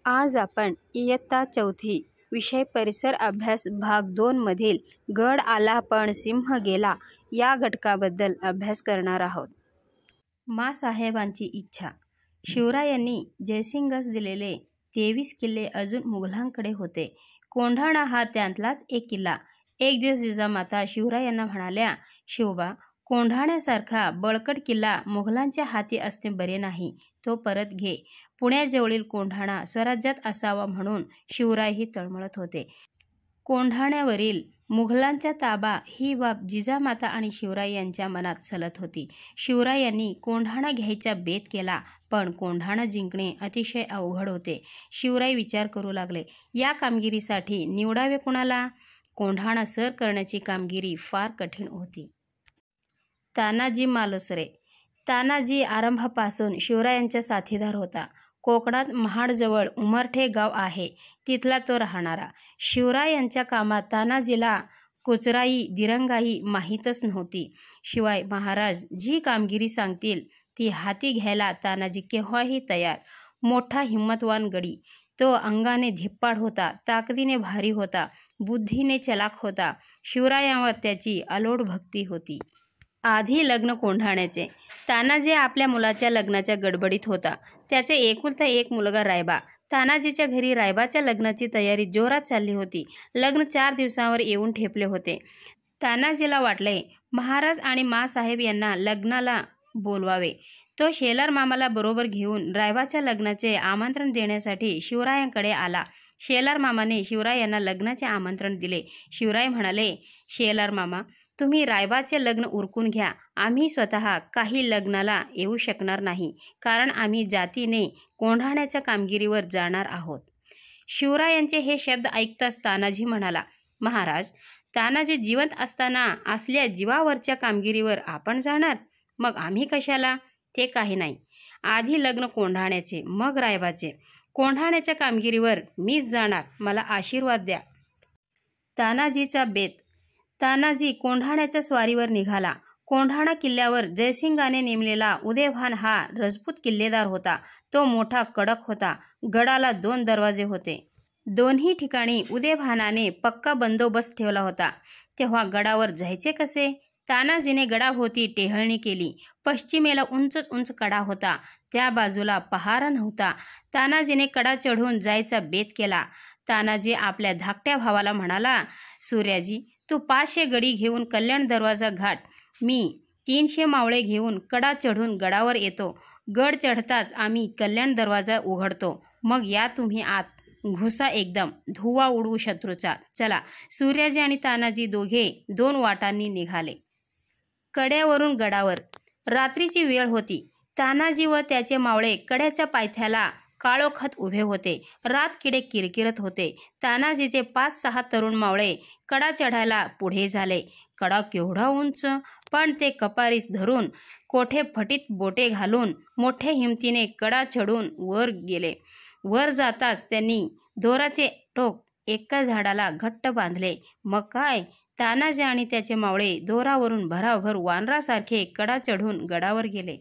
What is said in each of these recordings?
आज आपण इयत्ता चौथी विषय परिसर अभ्यास भाग 2 मधील गड आला पण सिंह गेला या घटकाबद्दल अभ्यास करणार आहोत. माँसाहेबांची इच्छा. शिवरायांनी जयसिंगास दिलेले 23 किल्ले अजून मुघलांकडे होते. कोंढाणा हा त्यातलाच एक किल्ला. एक दिवस जिजामाता शिवरायांना म्हणाल्या, शिवबा, कोंढाण्यासारखा बळकट किल्ला मुघलांच्या हाती असणे बरे नाही, तो परत घे. पुण्याजवळील कोंढाणा स्वराज्यात असावा म्हणून शिवरायही तळमळत होते. कोंढाण्यावरील मुघलांचा ताबा ही बाब जिजामाता आणि शिवराय यांच्या मनात सलत होती. शिवरायांनी कोंढाणा घ्यायचा बेत केला, पण कोंढाणा जिंकणे अतिशय अवघड होते. शिवराय विचार करू लागले, या कामगिरीसाठी निवडावे कुणाला? कोंढाणा सर करण्याची कामगिरी फार कठीण होती. तानाजी मालुसरे. तानाजी आरंभापासून शिवरायांचा साथीदार होता. कोकणात महाडजवळ उमरठे गाव आहे, तिथला तो राहणारा. शिवरायांच्या कामात तानाजीला कुचराई दिरंगाई माहीतच नव्हती. शिवाय महाराज जी कामगिरी सांगतील ती हाती घ्यायला तानाजी केव्हाही तयार. मोठा हिम्मतवान गडी. तो अंगाने धिप्पाड होता, ताकदीने भारी होता, बुद्धीने चलाख होता. शिवरायांवर त्याची अलोट भक्ती होती. आधी लग्न कोंढाण्याचे. तानाजी आपल्या मुलाच्या लग्नाच्या गडबडीत होता. त्याचे एकुलता एक मुलगा रायबा. तानाजीच्या घरी रायबाच्या लग्नाची तयारी जोरात चालली होती. लग्न 4 दिवसांवर येऊन ठेपले होते. तानाजीला वाटले, महाराज आणि माँसाहेब यांना लग्नाला बोलवावे. तो शेलार मामाला बरोबर घेऊन रायबाच्या लग्नाचे आमंत्रण देण्यासाठी शिवरायांकडे आला. शेलार मामाने शिवरायांना लग्नाचे आमंत्रण दिले. शिवराय म्हणाले, शेलार मामा, तुम्ही रायबाचे लग्न उरकून घ्या. आम्ही स्वतः काही लग्नाला येऊ शकणार नाही, कारण आम्ही जातीने कोंढाण्याच्या कामगिरीवर जाणार आहोत. शिवरायांचे हे शब्द ऐकताच तानाजी म्हणाला, महाराज, तानाजी जिवंत असताना असल्या जीवावरच्या कामगिरीवर आपण जाणार, मग आम्ही कशाला? ते काही नाही. आधी लग्न कोंढाण्याचे, मग रायबाचे. कोंढाण्याच्या कामगिरीवर मीच जाणार, मला आशीर्वाद द्या. तानाजीचा बेत. तानाजी कोंढाण्याच्या स्वारीवर निघाला. कोंढाणा किल्ल्यावर जयसिंगाने नेमलेला उदयभान हा राजपूत किल्लेदार होता. तो मोठा कडक होता. गडाला 2 दरवाजे होते. दोन्ही ठिकाणी उदयभानाने पक्का बंदोबस्त ठेवला होता. तेव्हा गडावर जायचे कसे? तानाजीने गडाभोवती टेहळणी केली. पश्चिमेला उंचच उंच कडा होता, त्या बाजूला पहारा नव्हता. तानाजीने कडा चढून जायचा बेत केला. तानाजी आपल्या धाकट्या भावाला म्हणाला, सूर्याजी, तू 500 गडी घेऊन कल्याण दरवाजा घाट. मी 300 मावळे घेऊन कडा चढून गडावर येतो. गड चढताच आम्ही कल्याण दरवाजा उघडतो. मग या तुम्ही आत. घुसा एकदम, धुवा उडवू शत्रूचा. चला. सूर्याजी आणि तानाजी दोघे 2 वाटांनी निघाले. कड्यावरून गडावर. रात्रीची वेळ होती. तानाजी व त्याचे मावळे कड्याच्या पायथ्याला काळोखात उभे होते. रातकिडे किरकिरत होते. तानाजीचे 5-6 तरुण मावळे कडा चढायला पुढे झाले. कडा केवढा उंच, पण ते कपारीस धरून, कोठे फटीत बोटे घालून मोठ्या हिमतीने कडा चढून वर गेले. वर जाताच त्यांनी दोराचे टोक एका झाडाला घट्ट बांधले. मग काय, तानाजी आणि त्याचे मावळे दोरावरून भराभर वानरासारखे कडा चढून गडावर गेले.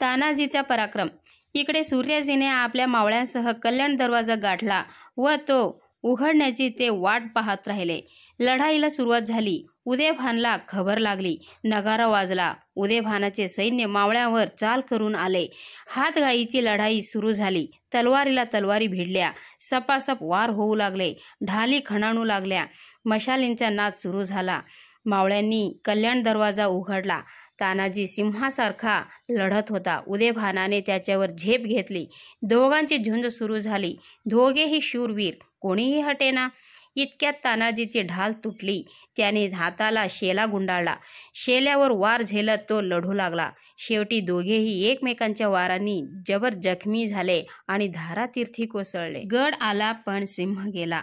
तानाजीचा पराक्रम. इकडे सूर्याजीने आपल्या मावळ्यांसह कल्याण दरवाजा गाठला व तो उघडण्याची ते वाट पाहत राहिले. लढाईला सुरुवात झाली. उदयभानला खबर लागली. नगारा वाजला. उदयभानाचे सैन्य मावळ्यांवर चाल करून आले. हातगाईची लढाई सुरू झाली. तलवारीला तलवारी भिडल्या. सपासप वार होऊ लागले. ढाली खणाणू लागल्या. मशालींचा नाद सुरू झाला. मावळ्यांनी कल्याण दरवाजा उघडला. तानाजी सिंहासारखा लढत होता. उदयभानाने त्याच्यावर झेप घेतली. दोघांची झुंज सुरू झाली. दोघेही शूरवीर, कोणीही हटेना. इतक्यात तानाजीची ढाल तुटली. त्याने हाताला शेला गुंडाळला. शेल्यावर वार झेलत तो लढू लागला. शेवटी दोघेही एकमेकांच्या वारांनी जबर जखमी झाले आणि धारातीर्थी कोसळले. गड आला पण सिंह गेला.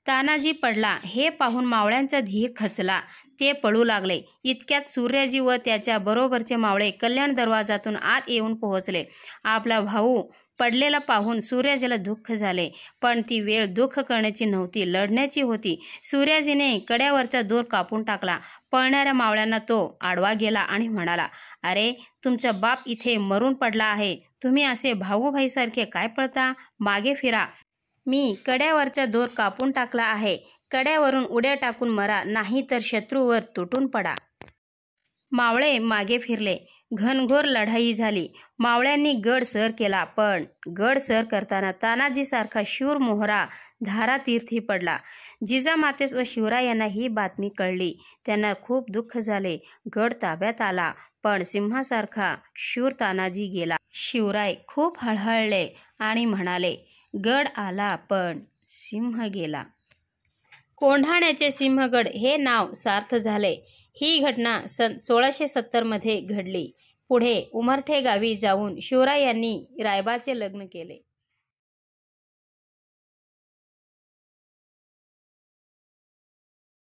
तानाजी पडला हे पाहून मावळ्यांचा धीर खचला. ते पळू लागले. इतक्यात सूर्याजी व त्याच्या बरोबरचे मावळे कल्याण दरवाजातून आत येऊन पोहोचले. आपला भाऊ पडलेला पाहून सूर्याजीला दुःख झाले, पण ती वेळ दुःख करण्याची नव्हती, लढण्याची होती. सूर्याजीने कड्यावरचा दोर कापून टाकला. पळणाऱ्या मावळ्यांना तो आडवा गेला आणि म्हणाला, अरे तुमचा बाप इथे मरून पडला आहे, तुम्ही असे भाऊभाईसारखे काय पळता? मागे फिरा. मी कड्यावरचा दोर कापून टाकला आहे. कड्यावरून उड्या टाकून मरा, नाही तर शत्रूवर तुटून पडा. मावळे मागे फिरले. घनघोर लढाई झाली. मावळ्यांनी गड सर केला, पण गड सर करताना तानाजीसारखा शूर मोहरा धारातीर्थी पडला. जिजामातेस व शिवरायांना ही बातमी कळली. त्यांना खूप दुःख झाले. गड ताब्यात आला, पण सिंहासारखा शूर तानाजी गेला. शिवराय खूप हळहळले आणि म्हणाले, गड आला पण सिंह गेला. कोंढाण्याचे सिंहगड हे नाव सार्थ झाले. ही घटना 1670 मध्ये घडली. पुढे उमरठे गावी जाऊन शिवरायांनी रायबाचे लग्न केले.